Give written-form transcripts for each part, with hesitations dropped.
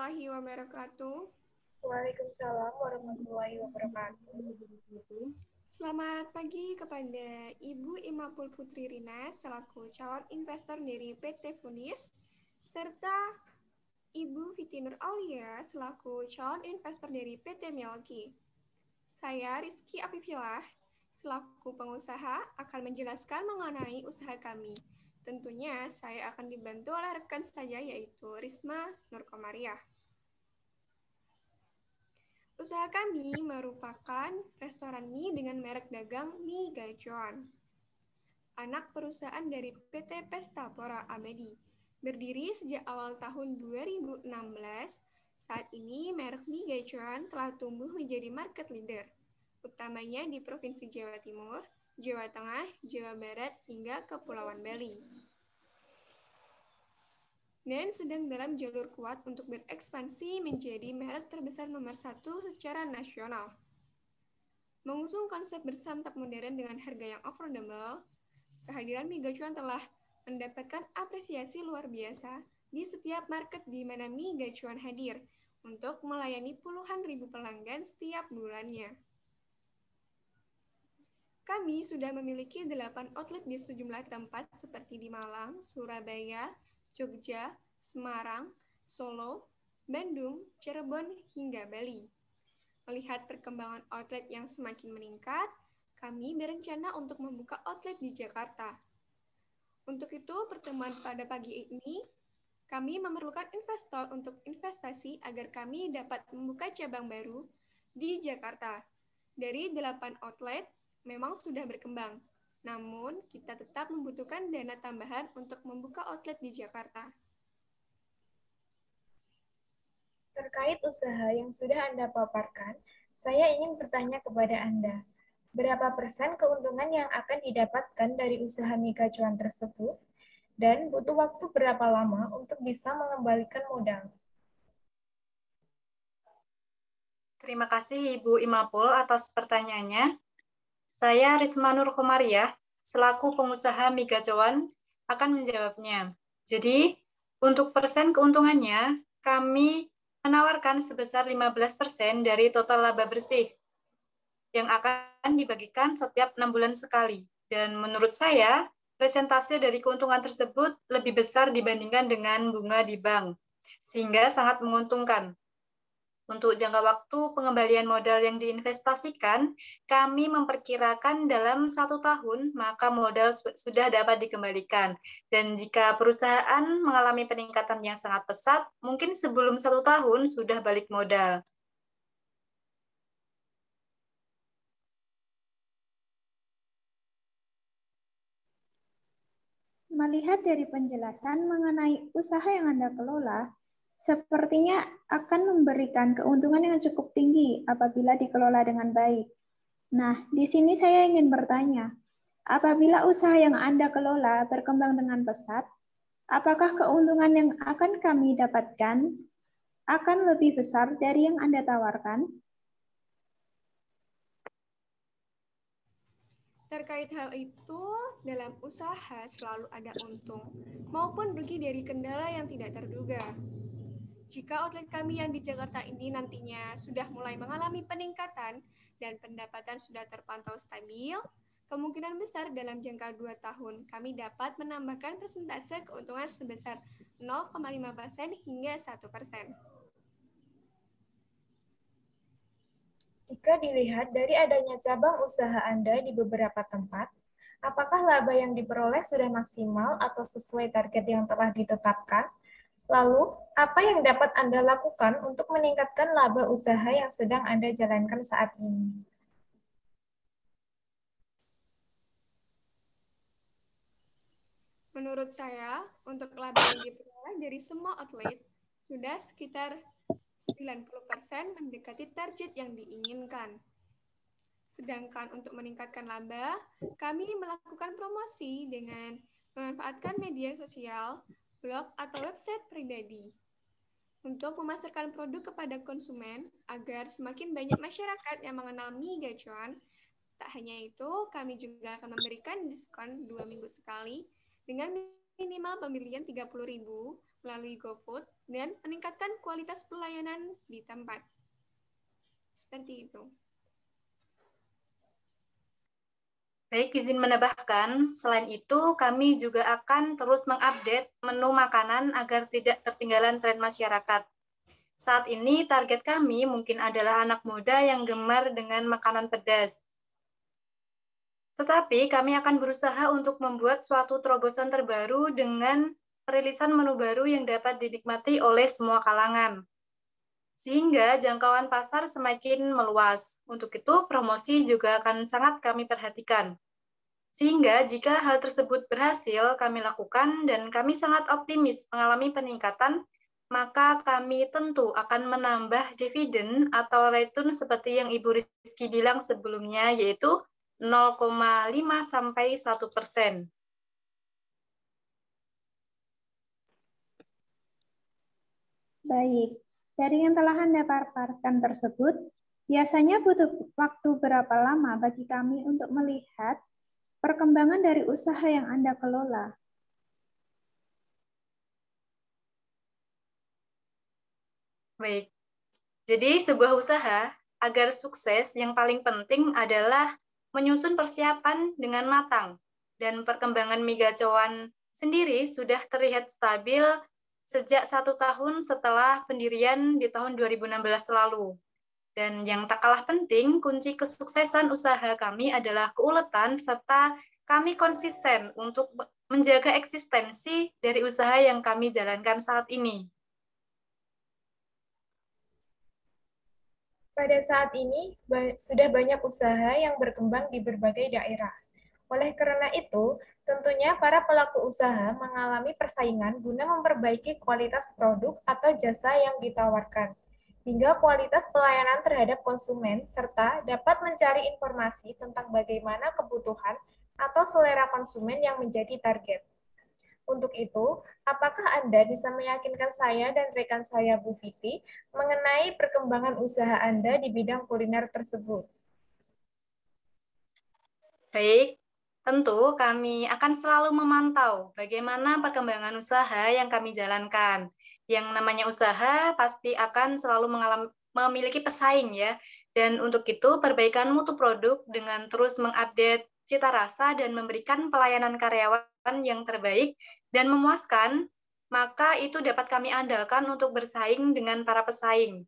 warahmatullahi wabarakatuh. Waalaikumsalam warahmatullahi wabarakatuh. Selamat pagi kepada Ibu Imapul Putri Rina selaku calon investor dari PT Funis, serta Ibu Fiti Nur Aulia selaku calon investor dari PT Melki. Saya Rizky Afifillah selaku pengusaha akan menjelaskan mengenai usaha kami. Tentunya saya akan dibantu oleh rekan saya yaitu Risma Nur Komariah. Usaha kami merupakan restoran mie dengan merek dagang Mie Gacuan. Anak perusahaan dari PT Pesta Pora Abadi. Berdiri sejak awal tahun 2016, saat ini merek Mie Gacuan telah tumbuh menjadi market leader, utamanya di Provinsi Jawa Timur, Jawa Tengah, Jawa Barat, hingga Kepulauan Bali. Dan sedang dalam jalur kuat untuk berekspansi menjadi merek terbesar nomor 1 secara nasional. Mengusung konsep bersantap modern dengan harga yang affordable, kehadiran Mie Gacuan telah mendapatkan apresiasi luar biasa di setiap market di mana Mie Gacuan hadir untuk melayani puluhan ribu pelanggan setiap bulannya. Kami sudah memiliki 8 outlet di sejumlah tempat seperti di Malang, Surabaya, Jogja, Semarang, Solo, Bandung, Cirebon, hingga Bali. Melihat perkembangan outlet yang semakin meningkat, kami berencana untuk membuka outlet di Jakarta. Untuk itu, pertemuan pada pagi ini, kami memerlukan investor untuk investasi agar kami dapat membuka cabang baru di Jakarta. Dari 8 outlet, memang sudah berkembang, namun kita tetap membutuhkan dana tambahan untuk membuka outlet di Jakarta. Terkait usaha yang sudah Anda paparkan, saya ingin bertanya kepada Anda, berapa persen keuntungan yang akan didapatkan dari usaha Mie Gacuan tersebut, dan butuh waktu berapa lama untuk bisa mengembalikan modal? Terima kasih Ibu Imapul atas pertanyaannya. Saya Risma Nur Komariah, selaku pengusaha Mie Gacuan, akan menjawabnya. Jadi, untuk persen keuntungannya, kami menawarkan sebesar 15% dari total laba bersih yang akan dibagikan setiap 6 bulan sekali. Dan menurut saya, persentase dari keuntungan tersebut lebih besar dibandingkan dengan bunga di bank, sehingga sangat menguntungkan. Untuk jangka waktu pengembalian modal yang diinvestasikan, kami memperkirakan dalam 1 tahun, maka modal sudah dapat dikembalikan. Dan jika perusahaan mengalami peningkatan yang sangat pesat, mungkin sebelum 1 tahun sudah balik modal. Melihat dari penjelasan mengenai usaha yang Anda kelola, sepertinya akan memberikan keuntungan yang cukup tinggi apabila dikelola dengan baik. Nah, di sini saya ingin bertanya, apabila usaha yang Anda kelola berkembang dengan pesat, apakah keuntungan yang akan kami dapatkan akan lebih besar dari yang Anda tawarkan? Terkait hal itu, dalam usaha selalu ada untung maupun rugi dari kendala yang tidak terduga. Jika outlet kami yang di Jakarta ini nantinya sudah mulai mengalami peningkatan dan pendapatan sudah terpantau stabil, kemungkinan besar dalam jangka 2 tahun kami dapat menambahkan persentase keuntungan sebesar 0,5% hingga 1%. Jika dilihat dari adanya cabang usaha Anda di beberapa tempat, apakah laba yang diperoleh sudah maksimal atau sesuai target yang telah ditetapkan? Lalu, apa yang dapat Anda lakukan untuk meningkatkan laba usaha yang sedang Anda jalankan saat ini? Menurut saya, untuk laba yang diperoleh dari semua outlet sudah sekitar 90% mendekati target yang diinginkan. Sedangkan untuk meningkatkan laba, kami melakukan promosi dengan memanfaatkan media sosial, blog, atau website pribadi untuk memasarkan produk kepada konsumen agar semakin banyak masyarakat yang mengenal Mie Gacuan. Tak hanya itu, kami juga akan memberikan diskon 2 minggu sekali dengan minimal pembelian 30.000 melalui GoFood dan meningkatkan kualitas pelayanan di tempat. Seperti itu. Baik, izin menambahkan, selain itu kami juga akan terus mengupdate menu makanan agar tidak ketinggalan tren masyarakat. Saat ini target kami mungkin adalah anak muda yang gemar dengan makanan pedas. Tetapi kami akan berusaha untuk membuat suatu terobosan terbaru dengan perilisan menu baru yang dapat dinikmati oleh semua kalangan. Sehingga jangkauan pasar semakin meluas. Untuk itu, promosi juga akan sangat kami perhatikan. Sehingga jika hal tersebut berhasil kami lakukan dan kami sangat optimis mengalami peningkatan, maka kami tentu akan menambah dividen atau return seperti yang Ibu Rizky bilang sebelumnya, yaitu 0,5 sampai 1%. Baik, dari yang telah Anda paparkan tersebut, biasanya butuh waktu berapa lama bagi kami untuk melihat perkembangan dari usaha yang Anda kelola? Baik, jadi sebuah usaha agar sukses yang paling penting adalah menyusun persiapan dengan matang, dan perkembangan mie gacoan sendiri sudah terlihat stabil sejak 1 tahun setelah pendirian di tahun 2016 lalu. Dan yang tak kalah penting, kunci kesuksesan usaha kami adalah keuletan serta kami konsisten untuk menjaga eksistensi dari usaha yang kami jalankan saat ini. Pada saat ini, sudah banyak usaha yang berkembang di berbagai daerah. Oleh karena itu, tentunya para pelaku usaha mengalami persaingan guna memperbaiki kualitas produk atau jasa yang ditawarkan, hingga kualitas pelayanan terhadap konsumen, serta dapat mencari informasi tentang bagaimana kebutuhan atau selera konsumen yang menjadi target. Untuk itu, apakah Anda bisa meyakinkan saya dan rekan saya, Bu Fiti, mengenai perkembangan usaha Anda di bidang kuliner tersebut? Baik, tentu kami akan selalu memantau bagaimana perkembangan usaha yang kami jalankan. Yang namanya usaha pasti akan selalu memiliki pesaing ya. Dan untuk itu perbaikan mutu produk dengan terus mengupdate cita rasa dan memberikan pelayanan karyawan yang terbaik dan memuaskan, maka itu dapat kami andalkan untuk bersaing dengan para pesaing.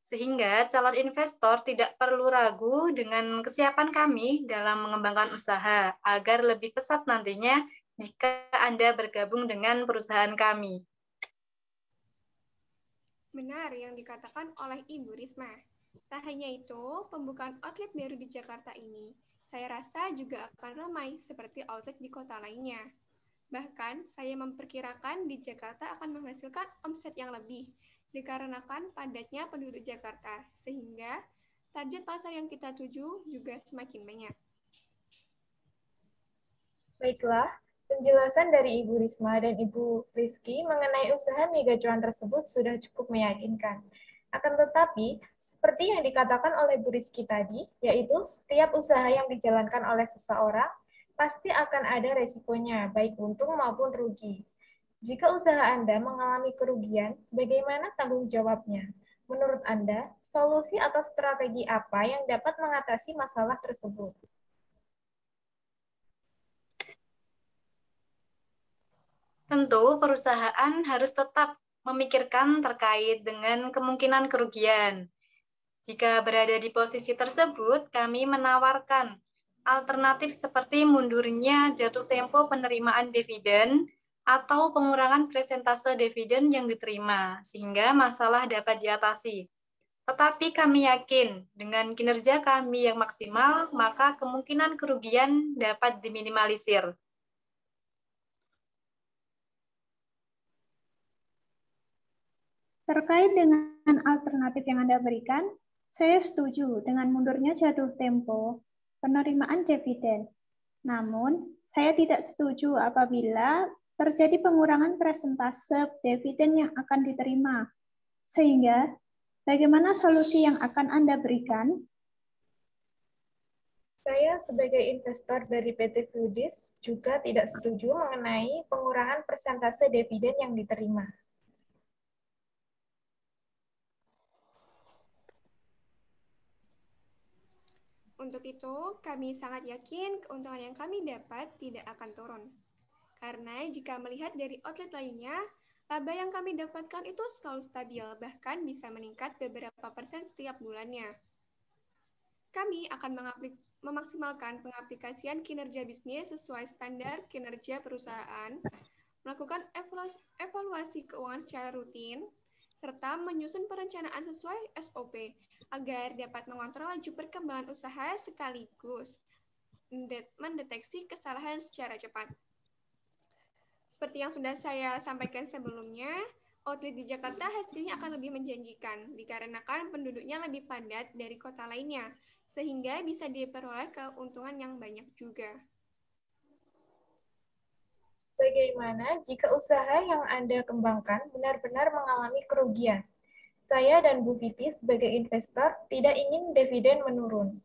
Sehingga calon investor tidak perlu ragu dengan kesiapan kami dalam mengembangkan usaha agar lebih pesat nantinya jika Anda bergabung dengan perusahaan kami. Benar yang dikatakan oleh Ibu Risma. Tak hanya itu, pembukaan outlet baru di Jakarta ini, saya rasa juga akan ramai seperti outlet di kota lainnya. Bahkan, saya memperkirakan di Jakarta akan menghasilkan omset yang lebih, dikarenakan padatnya penduduk Jakarta, sehingga target pasar yang kita tuju juga semakin banyak. Baiklah, penjelasan dari Ibu Risma dan Ibu Rizky mengenai usaha mie gacoan tersebut sudah cukup meyakinkan. Akan tetapi, seperti yang dikatakan oleh Bu Rizky tadi, yaitu setiap usaha yang dijalankan oleh seseorang pasti akan ada resikonya, baik untung maupun rugi. Jika usaha Anda mengalami kerugian, bagaimana tanggung jawabnya? Menurut Anda, solusi atau strategi apa yang dapat mengatasi masalah tersebut? Tentu perusahaan harus tetap memikirkan terkait dengan kemungkinan kerugian. Jika berada di posisi tersebut, kami menawarkan alternatif seperti mundurnya jatuh tempo penerimaan dividen atau pengurangan persentase dividen yang diterima, sehingga masalah dapat diatasi. Tetapi kami yakin dengan kinerja kami yang maksimal, maka kemungkinan kerugian dapat diminimalisir. Terkait dengan alternatif yang Anda berikan, saya setuju dengan mundurnya jatuh tempo penerimaan dividen. Namun, saya tidak setuju apabila terjadi pengurangan persentase dividen yang akan diterima. Sehingga, bagaimana solusi yang akan Anda berikan? Saya sebagai investor dari PT Foodies juga tidak setuju mengenai pengurangan persentase dividen yang diterima. Untuk itu, kami sangat yakin keuntungan yang kami dapat tidak akan turun. Karena jika melihat dari outlet lainnya, laba yang kami dapatkan itu selalu stabil, bahkan bisa meningkat beberapa persen setiap bulannya. Kami akan memaksimalkan pengaplikasian kinerja bisnis sesuai standar kinerja perusahaan, melakukan evaluasi keuangan secara rutin, serta menyusun perencanaan sesuai SOP agar dapat mengontrol laju perkembangan usaha sekaligus mendeteksi kesalahan secara cepat. Seperti yang sudah saya sampaikan sebelumnya, outlet di Jakarta hasilnya akan lebih menjanjikan dikarenakan penduduknya lebih padat dari kota lainnya, sehingga bisa diperoleh keuntungan yang banyak juga. Bagaimana jika usaha yang Anda kembangkan benar-benar mengalami kerugian? Saya dan Bu Viti sebagai investor tidak ingin dividen menurun.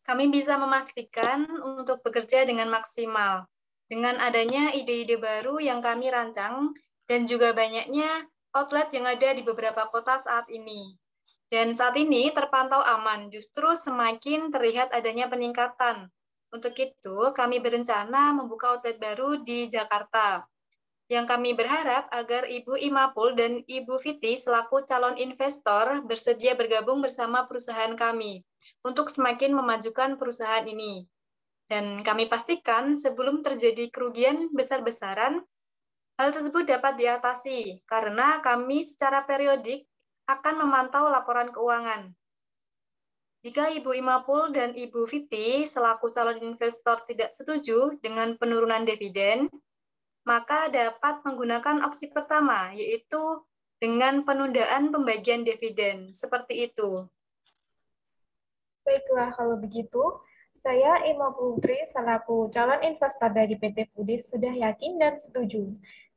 Kami bisa memastikan untuk bekerja dengan maksimal. Dengan adanya ide-ide baru yang kami rancang dan juga banyaknya outlet yang ada di beberapa kota saat ini. Dan saat ini terpantau aman, justru semakin terlihat adanya peningkatan. Untuk itu, kami berencana membuka outlet baru di Jakarta. Yang kami berharap agar Ibu Imapul dan Ibu Viti selaku calon investor bersedia bergabung bersama perusahaan kami untuk semakin memajukan perusahaan ini. Dan kami pastikan sebelum terjadi kerugian besar-besaran, hal tersebut dapat diatasi karena kami secara periodik akan memantau laporan keuangan. Jika Ibu Imapul dan Ibu Viti selaku calon investor tidak setuju dengan penurunan dividen, maka dapat menggunakan opsi pertama, yaitu dengan penundaan pembagian dividen. Seperti itu. Baiklah, kalau begitu, saya Ima Putri selaku calon investor dari PT Foodies sudah yakin dan setuju.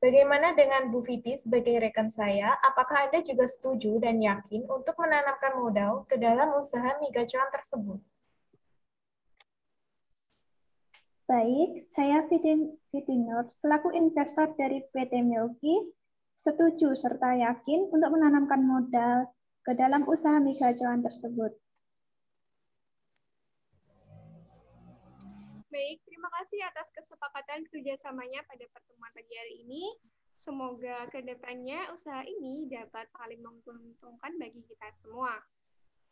Bagaimana dengan Bu Viti sebagai rekan saya? Apakah Anda juga setuju dan yakin untuk menanamkan modal ke dalam usaha mie gacoan tersebut? Baik, saya Viti Nur selaku investor dari PT Milky setuju serta yakin untuk menanamkan modal ke dalam usaha mie gacoan tersebut. Baik, terima kasih atas kesepakatan kerjasamanya pada pertemuan pagi hari ini. Semoga ke depannya usaha ini dapat saling menguntungkan bagi kita semua.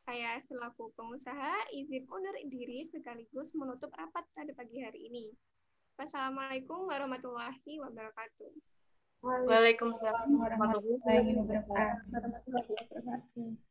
Saya selaku pengusaha izin undur diri sekaligus menutup rapat pada pagi hari ini. Wassalamualaikum warahmatullahi wabarakatuh. Waalaikumsalam warahmatullahi wabarakatuh. Warahmatullahi wabarakatuh.